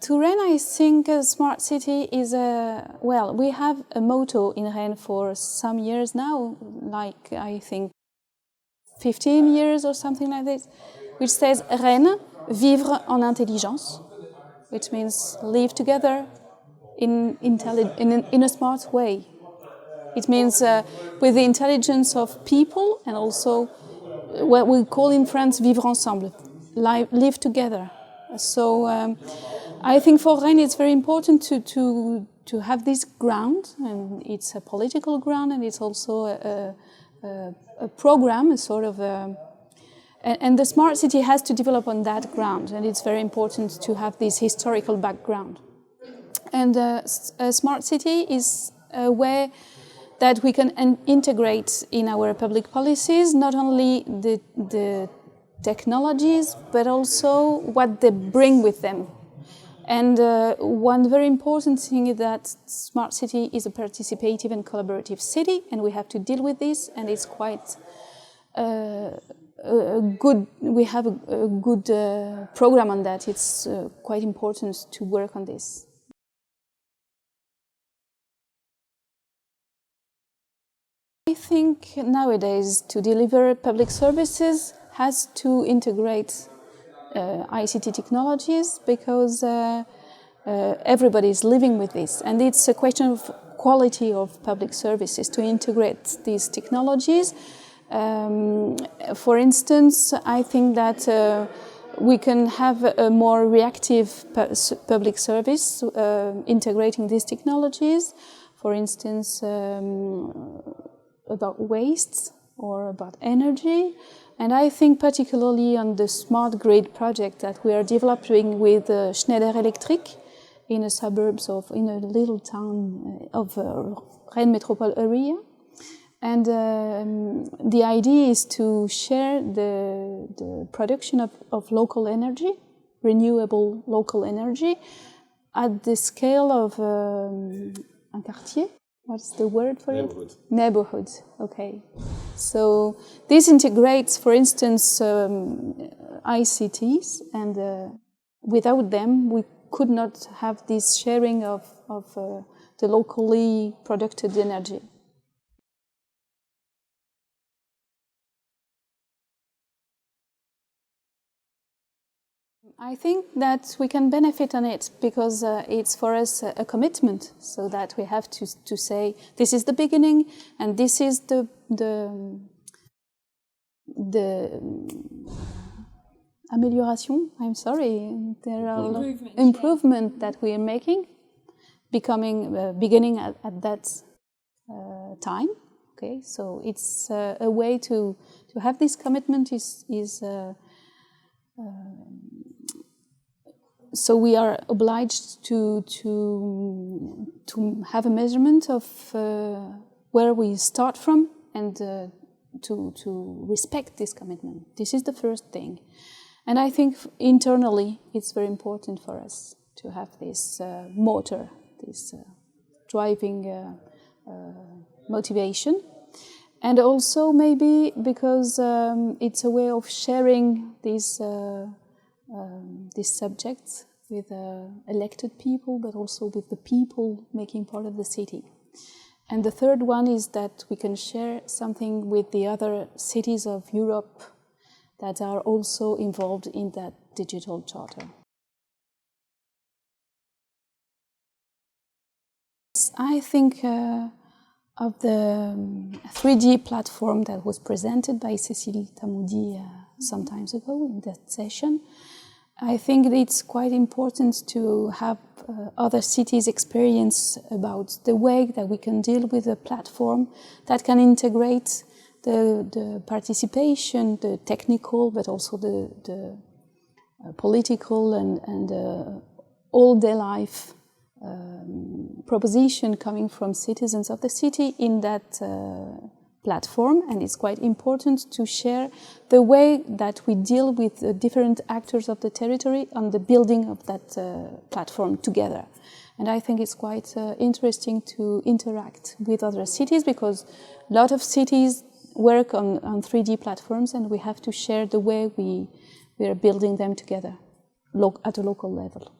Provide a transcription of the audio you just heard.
To Rennes, I think a smart city is well, we have a motto in Rennes for some years now, like I think 15 years or something like this, which says Rennes, vivre en intelligence, which means live together in a smart way. It means with the intelligence of people and also what we call in France vivre ensemble, live together. So I think for Rennes it's very important to have this ground, and it's a political ground, and it's also a program, a sort of and the smart city has to develop on that ground, and it's very important to have this historical background. And a smart city is a way that we can integrate in our public policies not only the technologies, but also what they bring with them. And one very important thing is that smart city is a participative and collaborative city, and we have to deal with this, and it's quite we have a good program on that. It's quite important to work on this. I think nowadays to deliver public services has to integrate ICT technologies, because everybody is living with this, and it's a question of quality of public services to integrate these technologies. For instance, I think that we can have a more reactive public service integrating these technologies. For instance, about waste or about energy. And I think particularly on the smart grid project that we are developing with Schneider Electric in the suburbs of, in a little town of Rennes Metropole area. And the idea is to share the production of local energy, renewable local energy, at the scale of un quartier. What's the word for Neighborhood. it? Neighborhood, okay. So this integrates, for instance, ICTs, and without them we could not have this sharing of the locally produced energy. I think that we can benefit on it because it's for us a commitment, so that we have to say this is the beginning and this is the amélioration. I'm sorry, there are improvement that we are making, beginning at that time. Okay, so it's a way to have this commitment is. So we are obliged to have a measurement of where we start from, and to respect this commitment. This is the first thing. And I think internally it's very important for us to have this motor, this driving motivation. And also maybe because it's a way of sharing these subjects with elected people, but also with the people making part of the city. And the third one is that we can share something with the other cities of Europe that are also involved in that digital charter. I think of the 3D platform that was presented by Cécile Tamoudi some time ago in that session. I think it's quite important to have other cities experience about the way that we can deal with a platform that can integrate the participation, the technical, but also the political and all-day life proposition coming from citizens of the city in that platform. And it's quite important to share the way that we deal with the different actors of the territory on the building of that platform together. And I think it's quite interesting to interact with other cities, because a lot of cities work on 3D platforms, and we have to share the way we are building them together at a local level.